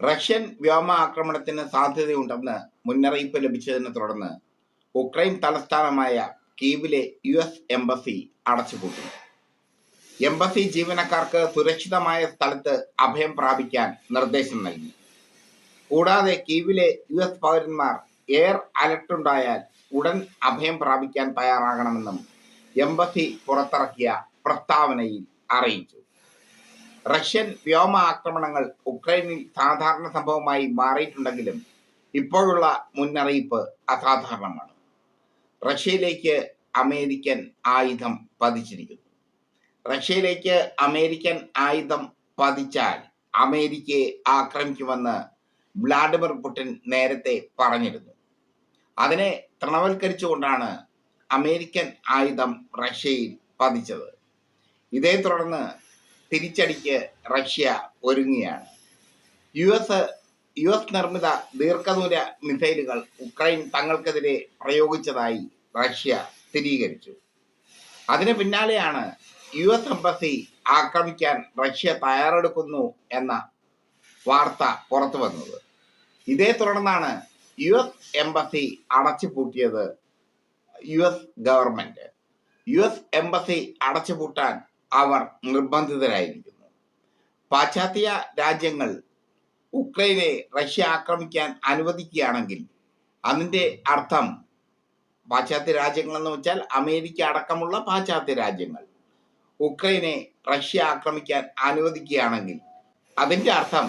Russian വ്യോമാക്രമണത്തിന് സാധ്യതയുണ്ടെന്ന് മുന്നറിയിപ്പ് ലഭിച്ചതിനെ തുടർന്ന് ഉക്രൈൻ തലസ്ഥാനമായ കീവിലെ യുഎസ് എംബസി അടച്ചുപൂട്ടി. എംബസി ജീവനക്കാർക്ക് സുരക്ഷിതമായ സ്ഥലത്ത് അഭയം പ്രാപിക്കാൻ നിർദ്ദേശം നൽകി. കൂടാതെ കീവിലെ യുഎസ് പൗരന്മാർ എയർ അലർട്ടുണ്ടായാൽ ഉടൻ അഭയം പ്രാപിക്കാൻ തയ്യാറാകണമെന്നും എംബസി പുറത്തിറക്കിയ പ്രസ്താവനയിൽ അറിയിച്ചു. റഷ്യൻ വ്യോമ ആക്രമണങ്ങൾ ഉക്രൈനിൽ സാധാരണ സംഭവമായി മാറിയിട്ടുണ്ടെങ്കിലും ഇപ്പോഴുള്ള മുന്നറിയിപ്പ് അസാധാരണമാണ്. റഷ്യയിലേക്ക് അമേരിക്കൻ ആയുധം പതിച്ചിരിക്കുന്നു. റഷ്യയിലേക്ക് അമേരിക്കൻ ആയുധം പതിച്ചാൽ അമേരിക്കയെ ആക്രമിക്കുമെന്ന് വ്ളാഡിമിർ പുടിൻ നേരത്തെ പറഞ്ഞിരുന്നു. അതിനെ തൃണവൽക്കരിച്ചുകൊണ്ടാണ് അമേരിക്കൻ ആയുധം റഷ്യയിൽ പതിച്ചത്. ഇതേ തുടർന്ന് തിരിച്ചടിക്ക് റഷ്യ ഒരുങ്ങുകയാണ്. യു എസ് നിർമ്മിത ദീർഘദൂര മിസൈലുകൾ ഉക്രൈൻ തങ്ങൾക്കെതിരെ പ്രയോഗിച്ചതായി റഷ്യ സ്ഥിരീകരിച്ചു. അതിന് പിന്നാലെയാണ് യു എസ് എംബസി ആക്രമിക്കാൻ റഷ്യ തയ്യാറെടുക്കുന്നു എന്ന വാർത്ത പുറത്തു വന്നത്. ഇതേ തുടർന്നാണ് യു എസ് എംബസി അടച്ചുപൂട്ടിയത്. U S government U S embassy അടച്ചുപൂട്ടാൻ അവർ നിർബന്ധിതരായിരിക്കുന്നു. പാശ്ചാത്യ രാജ്യങ്ങൾ ഉക്രൈനെ റഷ്യ ആക്രമിക്കാൻ അനുവദിക്കുകയാണെങ്കിൽ അതിൻ്റെ അർത്ഥം, പാശ്ചാത്യ രാജ്യങ്ങൾ എന്ന് വെച്ചാൽ അമേരിക്ക അടക്കമുള്ള പാശ്ചാത്യ രാജ്യങ്ങൾ ഉക്രൈനെ റഷ്യ ആക്രമിക്കാൻ അനുവദിക്കുകയാണെങ്കിൽ അതിൻ്റെ അർത്ഥം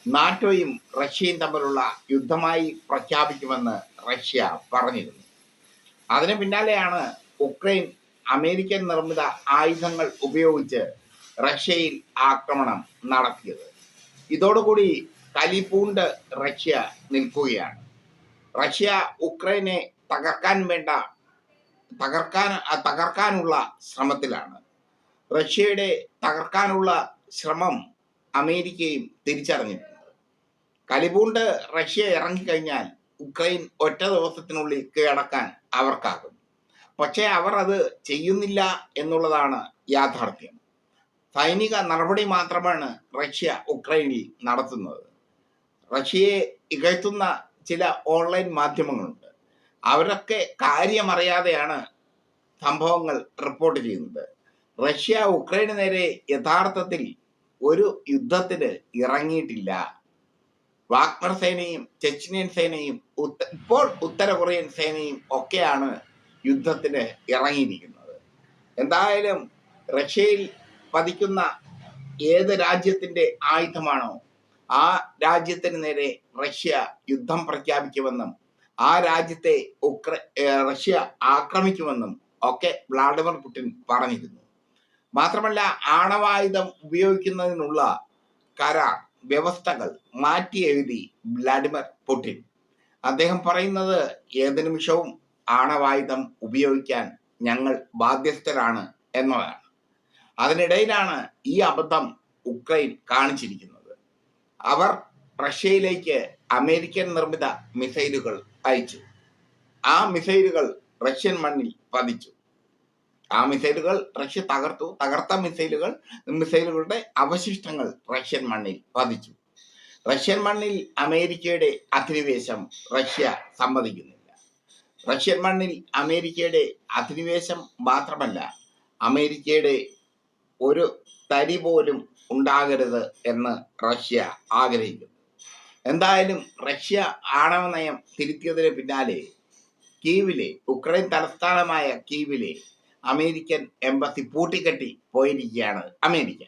നാറ്റോയും റഷ്യയും തമ്മിലുള്ള യുദ്ധമായി പ്രഖ്യാപിക്കുമെന്ന് റഷ്യ പറഞ്ഞിരുന്നു. അതിന് പിന്നാലെയാണ് ഉക്രൈൻ അമേരിക്കൻ നിർമ്മിത ആയുധങ്ങൾ ഉപയോഗിച്ച് റഷ്യയിൽ ആക്രമണം നടത്തിയത്. ഇതോടുകൂടി കലിപൂണ്ട് റഷ്യ നിൽക്കുകയാണ്. റഷ്യ ഉക്രൈനെ തകർക്കാനുള്ള ശ്രമത്തിലാണ്. റഷ്യയുടെ തകർക്കാനുള്ള ശ്രമം അമേരിക്കയും തിരിച്ചറിഞ്ഞിട്ടുണ്ട്. കലിപൂണ്ട് റഷ്യ ഇറങ്ങിക്കഴിഞ്ഞാൽ ഉക്രൈൻ ഒറ്റ ദിവസത്തിനുള്ളിൽ കീഴടക്കാൻ അവർക്കാകും. പക്ഷേ അവർ അത് ചെയ്യുന്നില്ല എന്നുള്ളതാണ് യാഥാർത്ഥ്യം. സൈനിക നടപടി മാത്രമാണ് റഷ്യ ഉക്രൈനിൽ നടത്തുന്നത്. റഷ്യയെ ഇകഴ്ത്തുന്ന ചില ഓൺലൈൻ മാധ്യമങ്ങളുണ്ട്. അവരൊക്കെ കാര്യമറിയാതെയാണ് സംഭവങ്ങൾ റിപ്പോർട്ട് ചെയ്യുന്നത്. റഷ്യ ഉക്രൈന് നേരെ യഥാർത്ഥത്തിൽ ഒരു യുദ്ധത്തിന് ഇറങ്ങിയിട്ടില്ല. വാഗ്നർ സേനയും ചെച്നിയൻ സേനയും ഇപ്പോൾ ഉത്തര കൊറിയൻ സേനയും ഒക്കെയാണ് യുദ്ധത്തിന് ഇറങ്ങിയിരിക്കുന്നത്. എന്തായാലും റഷ്യയിൽ പതിക്കുന്ന ഏത് രാജ്യത്തിൻ്റെ ആയുധമാണോ ആ രാജ്യത്തിന് നേരെ റഷ്യ യുദ്ധം പ്രഖ്യാപിക്കുമെന്നും ആ രാജ്യത്തെ റഷ്യ ആക്രമിക്കുമെന്നും ഒക്കെ വ്ളാഡിമിർ പുടിൻ പറഞ്ഞിരുന്നു. മാത്രമല്ല, ആണവായുധം ഉപയോഗിക്കുന്നതിനുള്ള കരാർ വ്യവസ്ഥകൾ മാറ്റി എഴുതി വ്ളാഡിമിർ പുടിൻ. അദ്ദേഹം പറയുന്നത് ഏത് നിമിഷവും ആണവായുധം ഉപയോഗിക്കാൻ ഞങ്ങൾ ബാധ്യസ്ഥരാണ് എന്നതാണ്. അതിനിടയിലാണ് ഈ അബദ്ധം ഉക്രൈൻ കാണിച്ചിരിക്കുന്നത്. അവർ റഷ്യയിലേക്ക് അമേരിക്കൻ നിർമ്മിത മിസൈലുകൾ അയച്ചു. ആ മിസൈലുകൾ റഷ്യൻ മണ്ണിൽ പതിച്ചു. ആ മിസൈലുകൾ റഷ്യ തകർത്തു. തകർത്ത മിസൈലുകളുടെ അവശിഷ്ടങ്ങൾ റഷ്യൻ മണ്ണിൽ പതിച്ചു. റഷ്യൻ മണ്ണിൽ അമേരിക്കയുടെ അധിനിവേശം റഷ്യ സമ്മതിക്കുന്നില്ല. റഷ്യൻ മണ്ണിൽ അമേരിക്കയുടെ അധിനിവേശം മാത്രമല്ല, അമേരിക്കയുടെ ഒരു തരി പോലും ഉണ്ടാകരുത് എന്ന് റഷ്യ ആഗ്രഹിക്കുന്നു. എന്തായാലും റഷ്യ ആണവ നയം തിരുത്തിയതിന് പിന്നാലെ ഉക്രൈൻ തലസ്ഥാനമായ കീവിലെ അമേരിക്കൻ എംബസി പൂട്ടിക്കെട്ടി പോയിരിക്കുകയാണ് അമേരിക്ക.